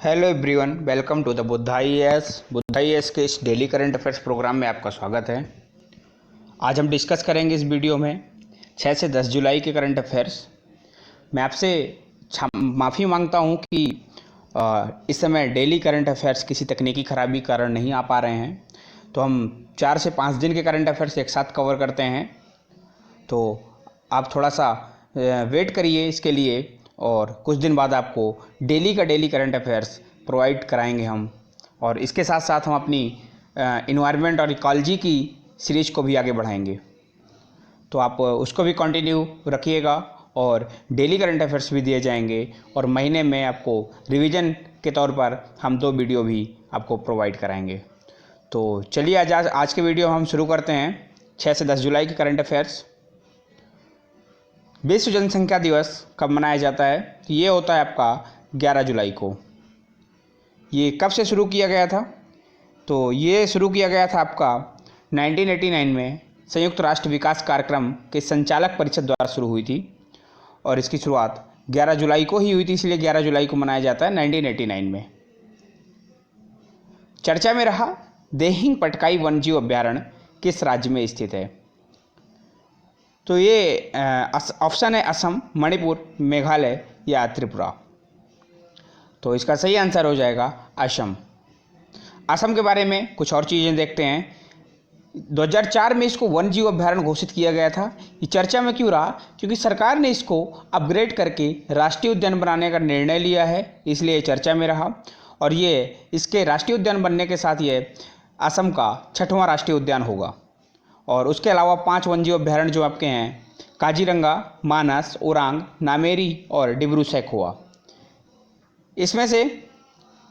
Hello everyone, welcome to the Buddha I S के इस daily current affairs programme में आपका स्वागत है। आज हम डिस्कस करेंगे इस वीडियो में 6 से 10 जुलाई के करंट अफेयर्स। मैं आपसे माफ़ी मांगता हूं कि इस समय डेली करंट अफेयर्स किसी तकनीकी खराबी के कारण नहीं आ पा रहे हैं, तो हम 4 से 5 दिन के करंट अफेयर्स एक साथ कवर करते हैं। तो आप थोड़ा सा वेट करिए इसके लिए, और कुछ दिन बाद आपको डेली का डेली करंट अफेयर्स प्रोवाइड कराएंगे हम। और इसके साथ साथ हम अपनी इन्वायरमेंट और इकोलॉजी की सीरीज को भी आगे बढ़ाएंगे, तो आप उसको भी कंटिन्यू रखिएगा। और डेली करंट अफेयर्स भी दिए जाएंगे, और महीने में आपको रिवीजन के तौर पर हम 2 वीडियो भी आपको प्रोवाइड कराएंगे। तो चलिए आज के वीडियो हम शुरू करते हैं 6 से 10 जुलाई के करंट अफेयर्स। विश्व जनसंख्या दिवस कब मनाया जाता है? तो ये होता है आपका 11 जुलाई को। ये कब से शुरू किया गया था? तो ये शुरू किया गया था आपका 1989 में संयुक्त राष्ट्र विकास कार्यक्रम के संचालक परिषद द्वारा शुरू हुई थी, और इसकी शुरुआत 11 जुलाई को ही हुई थी, इसलिए 11 जुलाई को मनाया जाता है 1989 में। चर्चा में रहा देहिंग पटकाई वन्यजीव अभ्यारण्य किस राज्य में स्थित है? तो ये ऑप्शन है असम, मणिपुर, मेघालय या त्रिपुरा। तो इसका सही आंसर हो जाएगा असम। असम के बारे में कुछ और चीज़ें देखते हैं। 2004 में इसको वन्यजीव अभ्यारण्य घोषित किया गया था। ये चर्चा में क्यों रहा? क्योंकि सरकार ने इसको अपग्रेड करके राष्ट्रीय उद्यान बनाने का निर्णय लिया है, इसलिए चर्चा में रहा। और ये इसके राष्ट्रीय उद्यान बनने के साथ ये असम का 6वां राष्ट्रीय उद्यान होगा। और उसके अलावा 5 वन्यजीव अभ्यारण्य जो आपके हैं काजीरंगा, मानस, ओरांग, नामेरी और डिब्रू सैखोवा। इसमें से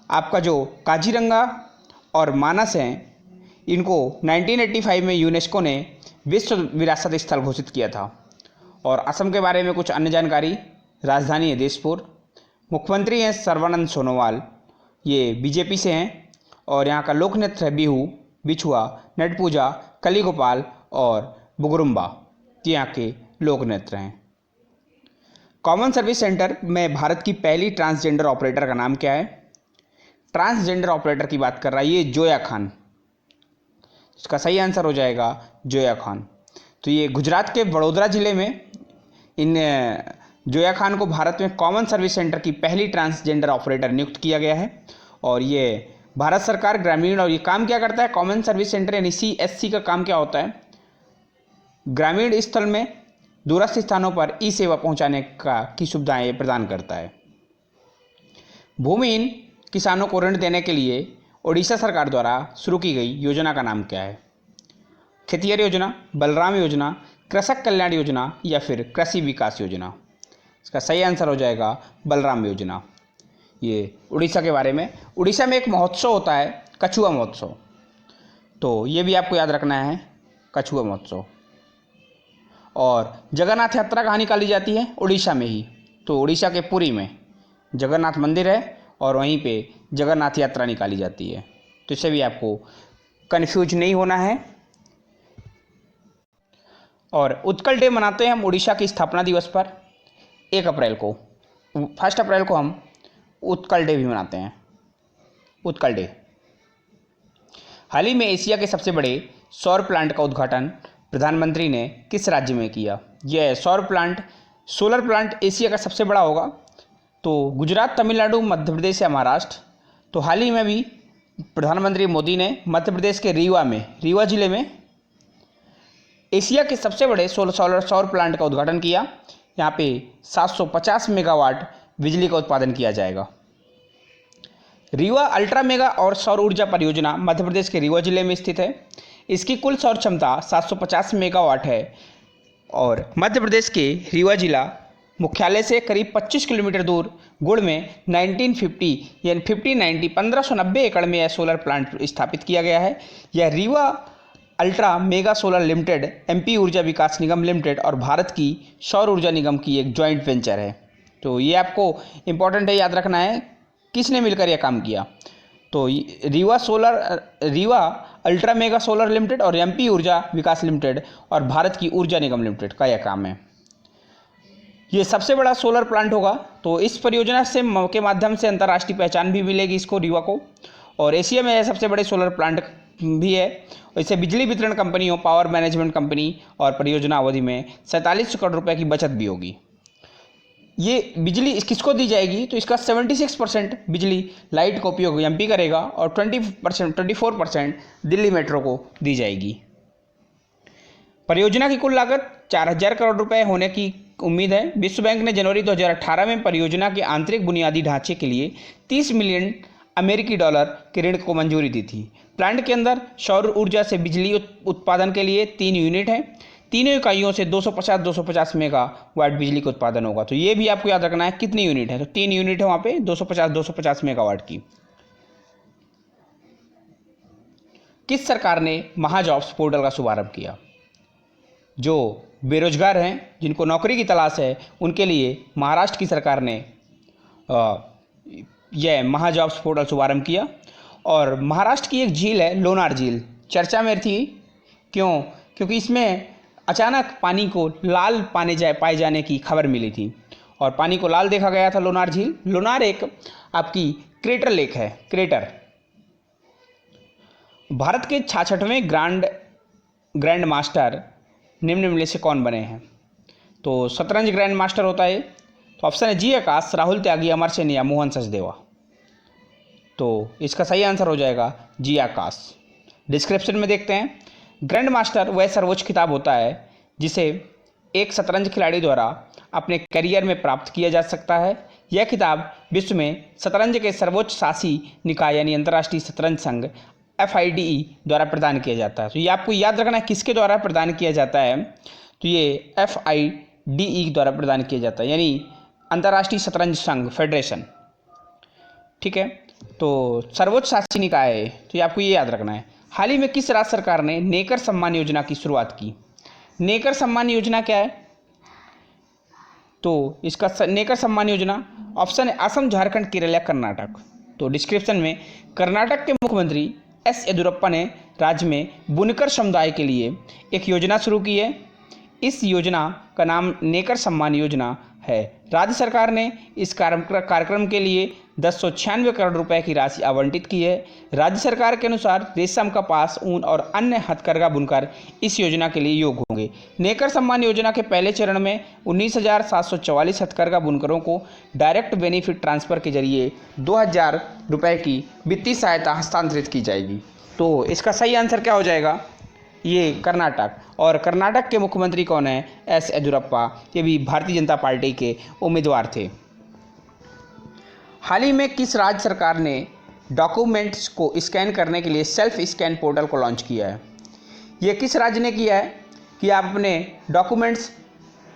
आपका जो काजीरंगा और मानस हैं, इनको 1985 में यूनेस्को ने विश्व विरासत स्थल घोषित किया था। और असम के बारे में कुछ अन्य जानकारी। राजधानी है दिसपुर, मुख्यमंत्री हैं सर्बानंद सोनोवाल, ये बीजेपी से हैं। और यहाँ का लोक नृत्य है बिहू, बिछुआ, नट पूजा, कली गोपाल और बुगरुम्बा, यहाँ के लोक नृत्य हैं। कॉमन सर्विस सेंटर में भारत की पहली ट्रांसजेंडर ऑपरेटर का नाम क्या है? ट्रांसजेंडर ऑपरेटर की बात कर रहा है ये जोया खान। इसका सही आंसर हो जाएगा जोया खान। तो ये गुजरात के वडोदरा जिले में इन जोया खान को भारत में कॉमन सर्विस सेंटर की पहली ट्रांसजेंडर ऑपरेटर नियुक्त किया गया है। और ये भारत सरकार ग्रामीण, और ये काम क्या करता है? कॉमन सर्विस सेंटर यानी CSC का काम क्या होता है? ग्रामीण स्थल में दूरस्थ स्थानों पर ई सेवा पहुंचाने की सुविधाएं ये प्रदान करता है। भूमिहीन किसानों को ऋण देने के लिए ओडिशा सरकार द्वारा शुरू की गई योजना का नाम क्या है? खेतिहर योजना, बलराम योजना, कृषक कल्याण योजना या फिर कृषि विकास योजना? इसका सही आंसर हो जाएगा बलराम योजना। ये उड़ीसा के बारे में। उड़ीसा में एक महोत्सव होता है कछुआ महोत्सव, तो ये भी आपको याद रखना है, कछुआ महोत्सव। और जगन्नाथ यात्रा कहाँ निकाली जाती है? उड़ीसा में ही। तो उड़ीसा के पुरी में जगन्नाथ मंदिर है, और वहीं पे जगन्नाथ यात्रा निकाली जाती है। तो इससे भी आपको कन्फ्यूज नहीं होना है। और उत्कल डे मनाते हैं हम उड़ीसा की स्थापना दिवस पर 1 अप्रैल को। 1 अप्रैल को हम उत्कल डे भी मनाते हैं, उत्कल डे। हाल ही में एशिया के सबसे बड़े सौर प्लांट का उद्घाटन प्रधानमंत्री ने किस राज्य में किया? यह सोलर प्लांट एशिया का सबसे बड़ा होगा। तो गुजरात, तमिलनाडु, मध्य प्रदेश या महाराष्ट्र। तो हाल ही में भी प्रधानमंत्री मोदी ने मध्य प्रदेश के रीवा जिले में एशिया के सबसे बड़े सौर प्लांट का उद्घाटन किया। यहाँ पे 750 मेगावाट बिजली का उत्पादन किया जाएगा। रीवा अल्ट्रा मेगा और सौर ऊर्जा परियोजना मध्य प्रदेश के रीवा जिले में स्थित है। इसकी कुल सौर क्षमता 750 मेगावाट है, और मध्य प्रदेश के रीवा जिला मुख्यालय से करीब 25 किलोमीटर दूर गुड़ में 1950 यानी 1590 एकड़ में यह सोलर प्लांट स्थापित किया गया है। यह Rewa ultra mega solar limited, MP ऊर्जा विकास निगम लिमिटेड और भारत की सौर ऊर्जा निगम की एक जॉइंट वेंचर है। तो ये आपको इम्पॉर्टेंट है, याद रखना है किसने मिलकर यह काम किया। तो Rewa ultra mega solar limited और MP ऊर्जा विकास लिमिटेड और भारत की ऊर्जा निगम लिमिटेड का यह काम है। ये सबसे बड़ा सोलर प्लांट होगा। तो इस परियोजना से के माध्यम से अंतर्राष्ट्रीय पहचान भी मिलेगी इसको, रीवा को, और एशिया में सबसे बड़े सोलर प्लांट भी है। इससे बिजली वितरण कंपनियों, पावर मैनेजमेंट कंपनी और परियोजना अवधि में 47 करोड़ रुपए की बचत भी होगी। ये बिजली किसको दी जाएगी, तो इसका 76% बिजली लाइट का उपयोग एमपी करेगा और 24% दिल्ली मेट्रो को दी जाएगी। परियोजना की कुल लागत 4000 करोड़ रुपए होने की उम्मीद है। विश्व बैंक ने जनवरी 2018 में परियोजना के आंतरिक बुनियादी ढांचे के लिए 30 मिलियन अमेरिकी डॉलर के ऋण को मंजूरी दी थी। प्लांट के अंदर सौर ऊर्जा से बिजली उत्पादन के लिए 3 यूनिट हैं। तीनों इकाइयों से 250 मेगावाट बिजली का उत्पादन होगा। तो ये भी आपको याद रखना है कितनी यूनिट है, तो 3 यूनिट है वहाँ पे 250 मेगावाट की। किस सरकार ने महाजॉब्स पोर्टल का शुभारंभ किया? जो बेरोजगार हैं, जिनको नौकरी की तलाश है, उनके लिए महाराष्ट्र की सरकार ने यह महाजॉब्स पोर्टल शुभारंभ किया। और महाराष्ट्र की एक झील है लोनार झील, चर्चा में थी। क्यों? क्योंकि इसमें अचानक पानी को लाल पाए जाने की खबर मिली थी और पानी को लाल देखा गया था लोनार झील। लोनार एक आपकी क्रेटर लेक है, क्रेटर। भारत के 66वें ग्रैंड मास्टर निम्न में से कौन बने हैं? तो शतरंज ग्रैंड मास्टर होता है। तो ऑप्शन है जी आकाश, राहुल त्यागी, अमर सेन या मोहन सचदेवा। तो इसका सही आंसर हो जाएगा जी आकाश। डिस्क्रिप्शन में देखते हैं। ग्रैंड मास्टर वह सर्वोच्च खिताब होता है जिसे एक शतरंज खिलाड़ी द्वारा अपने करियर में प्राप्त किया जा सकता है। यह खिताब विश्व में शतरंज के सर्वोच्च शासी निकाय यानी अंतर्राष्ट्रीय शतरंज संघ FIDE द्वारा प्रदान किया जाता है। तो ये आपको याद रखना है किसके द्वारा प्रदान किया जाता है, तो ये FIDE द्वारा प्रदान किया जाता है, यानी अंतर्राष्ट्रीय शतरंज संघ फेडरेशन। ठीक है, तो सर्वोच्च शासी निकाय है, तो ये आपको ये याद रखना है। हाल ही में किस राज्य सरकार ने नेकर सम्मान योजना की शुरुआत की? नेकर सम्मान योजना क्या है? तो इसका नेकर सम्मान योजना ऑप्शन है असम, झारखंड, केरल या कर्नाटक। तो डिस्क्रिप्शन में कर्नाटक के मुख्यमंत्री S येदियुरप्पा ने राज्य में बुनकर समुदाय के लिए एक योजना शुरू की है। इस योजना का नाम नेकर सम्मान योजना है। राज्य सरकार ने इस कार्यक्रम के लिए 1096 करोड़ रुपए की राशि आवंटित की है। राज्य सरकार के अनुसार रेशम, कपास, ऊन और अन्य हथकरघा बुनकर इस योजना के लिए योग्य होंगे। नेकर सम्मान योजना के पहले चरण में 19,744 हथकरघा बुनकरों को डायरेक्ट बेनिफिट ट्रांसफ़र के जरिए 2,000 रुपये की वित्तीय सहायता हस्तांतरित की जाएगी। तो इसका सही आंसर क्या हो जाएगा? ये कर्नाटक। और कर्नाटक के मुख्यमंत्री कौन है? S येदियुरप्पा। ये भी भारतीय जनता पार्टी के उम्मीदवार थे। हाल ही में किस राज्य सरकार ने डॉक्यूमेंट्स को स्कैन करने के लिए सेल्फ स्कैन पोर्टल को लॉन्च किया है? ये किस राज्य ने किया है कि आप अपने डॉक्यूमेंट्स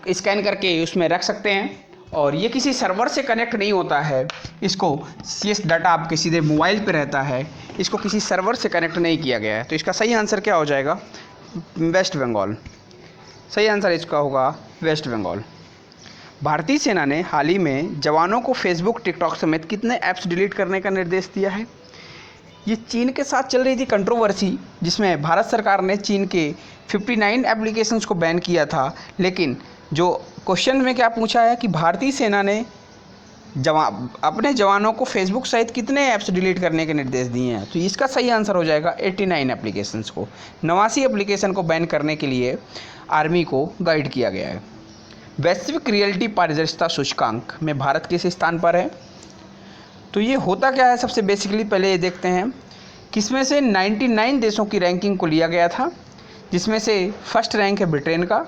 स्कैन करके उसमें रख सकते हैं और ये किसी सर्वर से कनेक्ट नहीं होता है। इसको ये डाटा आपके सीधे मोबाइल पे रहता है, इसको किसी सर्वर से कनेक्ट नहीं किया गया है। तो इसका सही आंसर क्या हो जाएगा? वेस्ट बंगाल। सही आंसर इसका होगा वेस्ट बंगाल। भारतीय सेना ने हाल ही में जवानों को फेसबुक, टिकटॉक समेत कितने ऐप्स डिलीट करने का निर्देश दिया है? ये चीन के साथ चल रही थी कंट्रोवर्सी, जिसमें भारत सरकार ने चीन के 59 एप्लीकेशंस को बैन किया था। लेकिन जो क्वेश्चन में क्या पूछा है कि भारतीय सेना ने अपने जवानों को फेसबुक सहित कितने ऐप्स डिलीट करने के निर्देश दिए हैं? तो इसका सही आंसर हो जाएगा 89 एप्लीकेशंस को। 89 एप्लीकेशन को बैन करने के लिए आर्मी को गाइड किया गया है। वैश्विक रियलिटी पारदर्शिता सूचकांक में भारत किस स्थान पर है? तो ये होता क्या है, सबसे बेसिकली पहले ये देखते हैं। किसमें से 99 देशों की रैंकिंग को लिया गया था, जिसमें से फर्स्ट रैंक है ब्रिटेन का,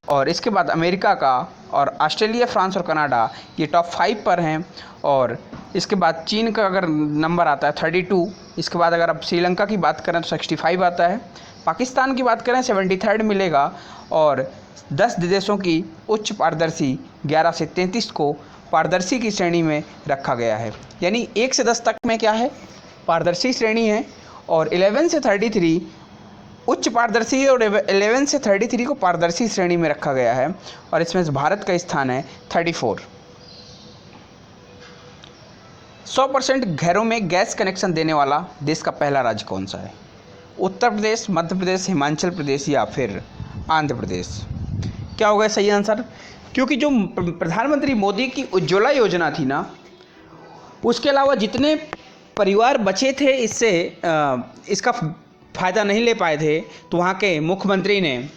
और इसके बाद अमेरिका का, और ऑस्ट्रेलिया, फ्रांस और कनाडा ये टॉप 5 पर हैं। और इसके बाद चीन का अगर नंबर आता है 32। इसके बाद अगर आप श्रीलंका की बात करें तो 65 आता है। पाकिस्तान की बात करें 73 मिलेगा। और 10 देशों की उच्च पारदर्शी 11 से 33 को पारदर्शी की श्रेणी में रखा गया है। यानी 1 से 10 तक में क्या है? पारदर्शी श्रेणी है। और 11 से 33 उच्च पारदर्शी और 11 से 33 को पारदर्शी श्रेणी में रखा गया है। और इसमें से भारत का स्थान है 34। 100% घरों में गैस कनेक्शन देने वाला देश का पहला राज्य कौन सा है? उत्तर प्रदेश, मध्य प्रदेश, हिमाचल प्रदेश या फिर आंध्र प्रदेश? क्या होगा सही आंसर? क्योंकि जो प्रधानमंत्री मोदी की उज्ज्वला योजना थी ना, उसके अलावा जितने परिवार बचे थे इससे इसका फ़ायदा नहीं ले पाए थे, तो वहाँ के मुख्यमंत्री ने,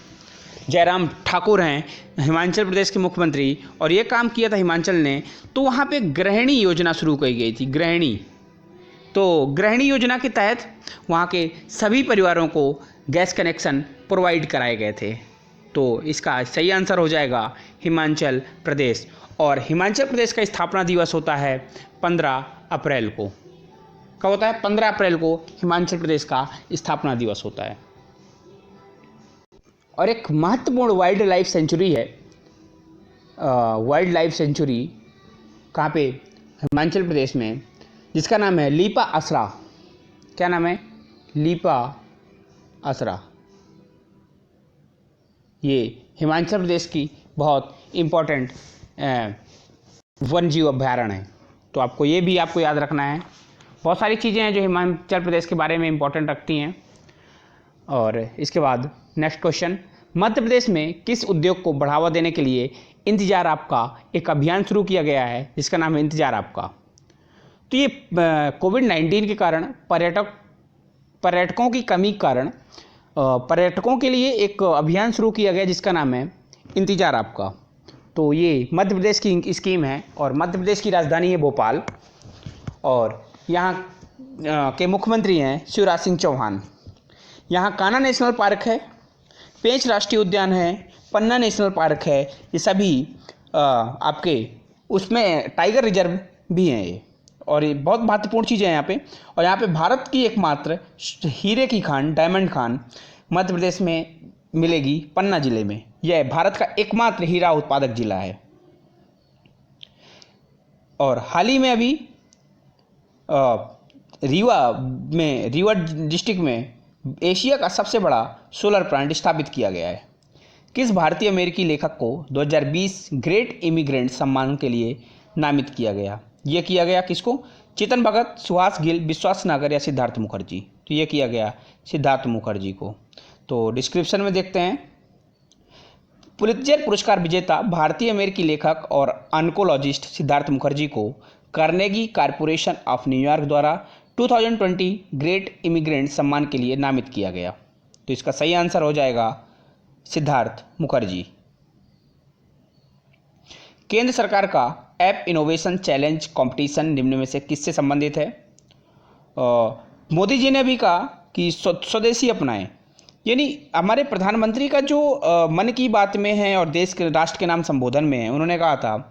जयराम ठाकुर हैं हिमाचल प्रदेश के मुख्यमंत्री, और ये काम किया था हिमाचल ने। तो वहाँ पे गृहिणी योजना शुरू की गई थी, गृहिणी। तो गृहिणी योजना के तहत वहाँ के सभी परिवारों को गैस कनेक्शन प्रोवाइड कराए गए थे। तो इसका सही आंसर हो जाएगा हिमाचल प्रदेश। और हिमाचल प्रदेश का स्थापना दिवस होता है 15 अप्रैल को। कब होता है? 15 अप्रैल को हिमाचल प्रदेश का स्थापना दिवस होता है। और एक महत्वपूर्ण वाइल्ड लाइफ सेंचुरी है, वाइल्ड लाइफ सेंचुरी कहाँ पे? हिमाचल प्रदेश में, जिसका नाम है लीपा असरा। क्या नाम है? लीपा असरा। ये हिमाचल प्रदेश की बहुत इम्पोर्टेंट वन्यजीव अभ्यारण्य है। तो आपको ये भी आपको याद रखना है। बहुत सारी चीज़ें हैं जो हिमाचल प्रदेश के बारे में इम्पोर्टेंट रखती हैं। और इसके बाद नेक्स्ट क्वेश्चन, मध्य प्रदेश में किस उद्योग को बढ़ावा देने के लिए इंतजार आपका एक अभियान शुरू किया गया है, जिसका नाम है इंतजार आपका? तो ये कोविड-19 के कारण पर्यटकों की कमी के कारण पर्यटकों के लिए एक अभियान शुरू किया गया जिसका नाम है इंतजार आपका। तो ये मध्य प्रदेश की स्कीम है और मध्य प्रदेश की राजधानी है भोपाल, और यहाँ के मुख्यमंत्री हैं शिवराज सिंह चौहान। यहाँ कान्हा नेशनल पार्क है, पेंच राष्ट्रीय उद्यान है, पन्ना नेशनल पार्क है, ये सभी आपके उसमें टाइगर रिजर्व भी हैं ये। और ये बहुत महत्वपूर्ण चीज़ें हैं यहाँ पे। और यहाँ पे भारत की एकमात्र हीरे की खान, डायमंड खान मध्य प्रदेश में मिलेगी, पन्ना जिले में। यह भारत का एकमात्र हीरा उत्पादक जिला है। और हाल ही में अभी रीवा डिस्ट्रिक्ट में एशिया का सबसे बड़ा सोलर प्लांट स्थापित किया गया है। किस भारतीय अमेरिकी लेखक को 2020 ग्रेट इमिग्रेंट सम्मान के लिए नामित किया गया? ये किया गया किसको? चेतन भगत, सुहास गिल, विश्वास नागर या सिद्धार्थ मुखर्जी? तो ये किया गया सिद्धार्थ मुखर्जी को। तो डिस्क्रिप्शन में देखते हैं। पुलित्जर पुरस्कार विजेता भारतीय अमेरिकी लेखक और ऑन्कोलॉजिस्ट सिद्धार्थ मुखर्जी को कार्नेगी कॉर्पोरेशन ऑफ न्यूयॉर्क द्वारा 2020 ग्रेट इमिग्रेंट सम्मान के लिए नामित किया गया। तो इसका सही आंसर हो जाएगा सिद्धार्थ मुखर्जी। केंद्र सरकार का ऐप इनोवेशन चैलेंज कंपटीशन निम्न में से किससे संबंधित है? मोदी जी ने भी कहा कि स्वदेशी अपनाएं, यानी हमारे प्रधानमंत्री का जो मन की बात में है और देश के राष्ट्र के नाम संबोधन में है, उन्होंने कहा था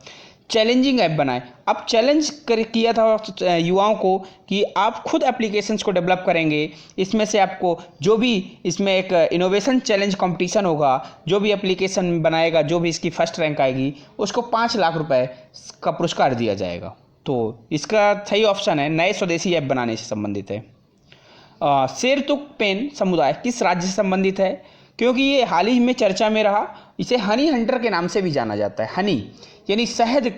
चैलेंजिंग ऐप बनाएं। अब चैलेंज किया था युवाओं को कि आप खुद एप्लीकेशंस को डेवलप करेंगे, इसमें से आपको जो भी इसमें एक इनोवेशन चैलेंज कंपटीशन होगा, जो भी एप्लीकेशन बनाएगा, जो भी इसकी फर्स्ट रैंक आएगी, उसको 5 लाख रुपए का पुरस्कार दिया जाएगा। तो इसका सही ऑप्शन है नए स्वदेशी ऐप बनाने से संबंधित है। शेरतुक-पेन समुदाय किस राज्य से संबंधित है? क्योंकि ये हाल ही में चर्चा में रहा। इसे हनी हंटर के नाम से भी जाना जाता है। हनी यानी शहद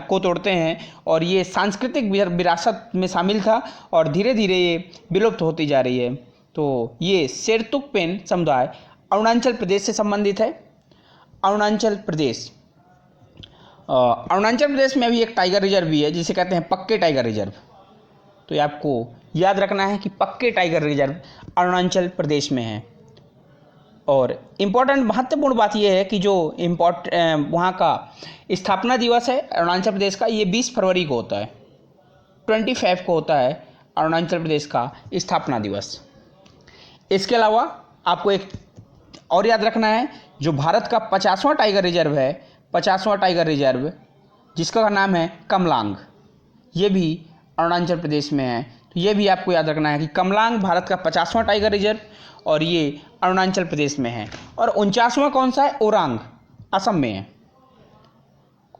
को तोड़ते हैं, और ये सांस्कृतिक विरासत में शामिल था और धीरे धीरे ये विलुप्त होती जा रही है। तो ये शेरतुक-पेन समुदाय अरुणाचल प्रदेश से संबंधित है। अरुणाचल प्रदेश में अभी एक टाइगर रिजर्व भी है जिसे कहते हैं पक्के टाइगर रिजर्व। तो ये आपको याद रखना है कि पक्के टाइगर रिजर्व अरुणाचल प्रदेश में है। और इम्पोर्टेंट महत्वपूर्ण बात यह है कि जो वहाँ का स्थापना दिवस है अरुणाचल प्रदेश का, ये 20 फरवरी को होता है, 25 को होता है अरुणाचल प्रदेश का स्थापना दिवस। इसके अलावा आपको एक और याद रखना है, जो भारत का 50वां टाइगर रिजर्व है, 50वां टाइगर रिजर्व जिसका नाम है कमलांग, ये भी अरुणाचल प्रदेश में है। तो ये भी आपको याद रखना है कि कमलांग भारत का 50वां टाइगर रिजर्व और ये अरुणाचल प्रदेश में है। और 49वां कौन सा है? ओरांग, असम में है।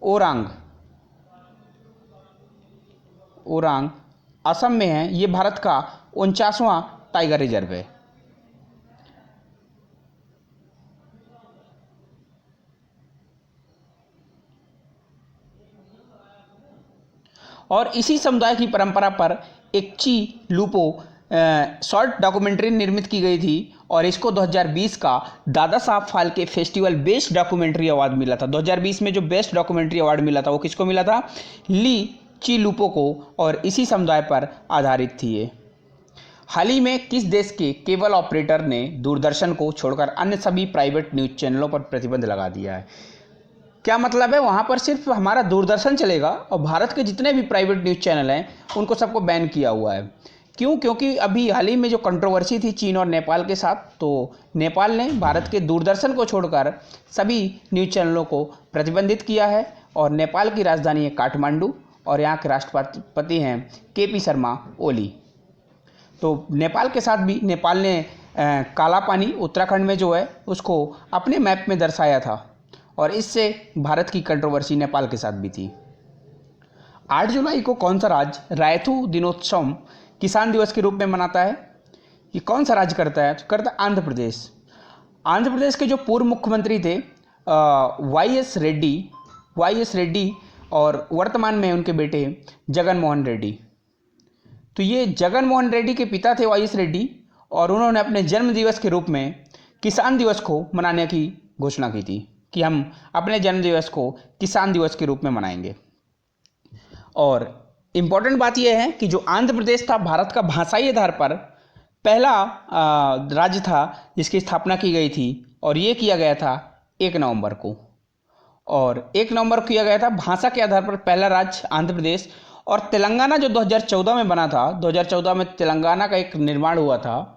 ओरांग असम में है। ये भारत का 49वां टाइगर रिजर्व है। और इसी समुदाय की परंपरा पर एक ची लूपो शॉर्ट डॉक्यूमेंट्री निर्मित की गई थी और इसको 2020 का Dada Saheb Phalke festival best documentary award मिला था। 2020 में जो बेस्ट डॉक्यूमेंट्री अवार्ड मिला था वो किसको मिला था? ली चिलुपो को, और इसी समुदाय पर आधारित थी ये। हाल ही में किस देश के केबल ऑपरेटर ने दूरदर्शन को छोड़कर अन्य सभी प्राइवेट न्यूज़ चैनलों पर प्रतिबंध लगा दिया है? क्या मतलब है, वहाँ पर सिर्फ हमारा दूरदर्शन चलेगा और भारत के जितने भी प्राइवेट न्यूज़ चैनल हैं उनको सबको बैन किया हुआ है। क्यों? क्योंकि अभी हाल ही में जो कंट्रोवर्सी थी चीन और नेपाल के साथ, तो नेपाल ने भारत के दूरदर्शन को छोड़कर सभी न्यूज़ चैनलों को प्रतिबंधित किया है। और नेपाल की राजधानी है काठमांडू और यहाँ के राष्ट्रपति हैं केपी शर्मा ओली। तो नेपाल के साथ भी नेपाल ने काला पानी उत्तराखंड में जो है उसको अपने मैप में दर्शाया था और इससे भारत की कंट्रोवर्सी नेपाल के साथ भी थी। 8 जुलाई को कौन सा राज्य रायथू दिनोत्सव किसान दिवस के रूप में मनाता है? ये कौन सा राज्य करता है? तो करता आंध्र प्रदेश। आंध्र प्रदेश के जो पूर्व मुख्यमंत्री थे वाई एस रेड्डी और वर्तमान में उनके बेटे जगन मोहन रेड्डी। तो ये जगन मोहन रेड्डी के पिता थे वाई एस रेड्डी, और उन्होंने अपने जन्म दिवस के रूप में किसान दिवस को मनाने की घोषणा की थी कि हम अपने जन्म दिवस को किसान दिवस के रूप में मनाएंगे। और इम्पॉर्टेंट बात यह है कि जो आंध्र प्रदेश था भारत का भाषाई आधार पर पहला राज्य था जिसकी स्थापना की गई थी, और ये किया गया था 1 नवंबर को। और 1 नवंबर को किया गया था भाषा के आधार पर पहला राज्य आंध्र प्रदेश। और तेलंगाना जो 2014 में बना था, 2014 में तेलंगाना का एक निर्माण हुआ था,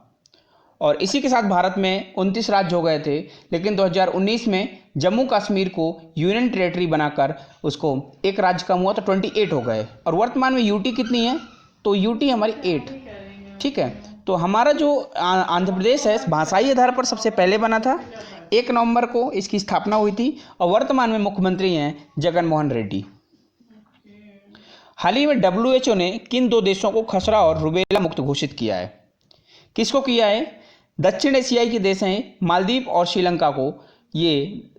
और इसी के साथ भारत में 29 राज्य हो गए थे। लेकिन 2019 में जम्मू कश्मीर को यूनियन टेरेटरी बनाकर उसको एक राज्य कम हुआ तो 28 हो गए, और वर्तमान में यूटी कितनी है? तो यूटी हमारी 8। ठीक है, तो हमारा जो आंध्र प्रदेश है भाषाई आधार पर सबसे पहले बना था, 1 नवंबर को इसकी स्थापना हुई थी, और वर्तमान में मुख्यमंत्री हैं जगन मोहन रेड्डी। हाल ही में WHO ने किन 2 देशों को खसरा और रुबेला मुक्त घोषित किया है? किसको किया है? दक्षिण एशियाई के देश हैं मालदीव और श्रीलंका को ये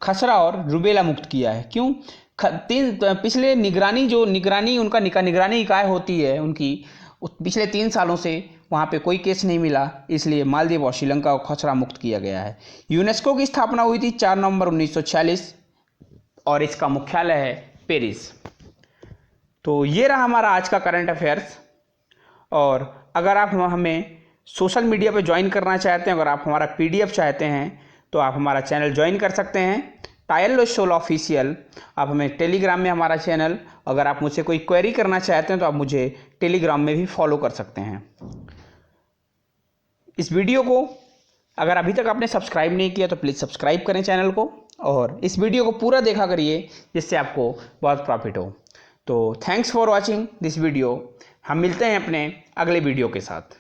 खसरा और रुबेला मुक्त किया है। क्यों? पिछले निगरानी इकाई होती है उनकी, पिछले 3 सालों से वहाँ पे कोई केस नहीं मिला, इसलिए मालदीव और श्रीलंका को खसरा मुक्त किया गया है। यूनेस्को की स्थापना हुई थी 4 नवंबर 1946 और इसका मुख्यालय है पेरिस। तो ये रहा हमारा आज का करंट अफेयर्स। और अगर आप हमें सोशल मीडिया पे ज्वाइन करना चाहते हैं, अगर आप हमारा PDF चाहते हैं तो आप हमारा चैनल ज्वाइन कर सकते हैं, टायल शोल ऑफिशियल। आप हमें टेलीग्राम में हमारा चैनल, अगर आप मुझसे कोई क्वेरी करना चाहते हैं तो आप मुझे टेलीग्राम में भी फॉलो कर सकते हैं। इस वीडियो को अगर अभी तक आपने सब्सक्राइब नहीं किया तो प्लीज़ सब्सक्राइब करें चैनल को, और इस वीडियो को पूरा देखा करिए जिससे आपको बहुत प्रॉफिट हो। तो thanks for watching this video. हम मिलते हैं अपने अगले वीडियो के साथ।